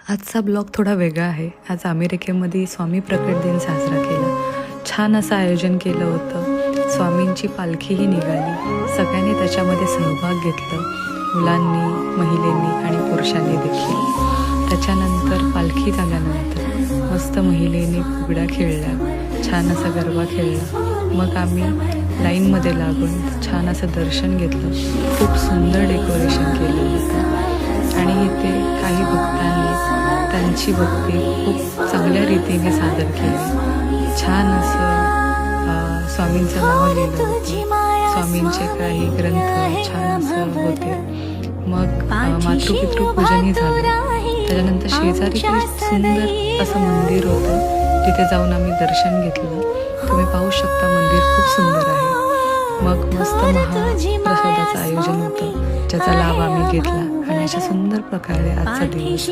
आजचा ब्लॉग थोडा वेगळा आहे. आज अमेरिकेमध्ये स्वामी प्रकट दिन साजरा केला. छान असं आयोजन केलं होतं. स्वामींची पालखीही निघाली. सगळ्यांनी त्याच्यामध्ये सहभाग घेतला, मुलांनी, महिलांनी आणि पुरुषांनी देखील. त्याच्यानंतर पालखी झाल्यानंतर मस्त महिलेने फुगड्या खेळल्या, छान असा गरबा खेळला. मग आम्ही लाईनमध्ये लागून छान असं दर्शन घेतलं. खूप सुंदर डेकोरेशन केलं होतं आणि इथे काही भक्तांनी त्यांची भक्ती खूप चांगल्या रीतीने सादर केली. छान असं स्वामींचं नाव लिहिलं होतं. स्वामींचे काही ग्रंथ छान असं होते. मग मातृपितृपूजनही झालं. त्याच्यानंतर शेजारी सुंदर असं मंदिर होतं, तिथे जाऊन आम्ही दर्शन घेतलं. तुम्ही पाहू शकता, मंदिर खूप सुंदर आहे. मग मस्त महाप्रसादाचं आयोजन होतं, ज्याचा लाभ आम्ही घेतला आणि अशा सुंदर प्रकारे आजचा दिवस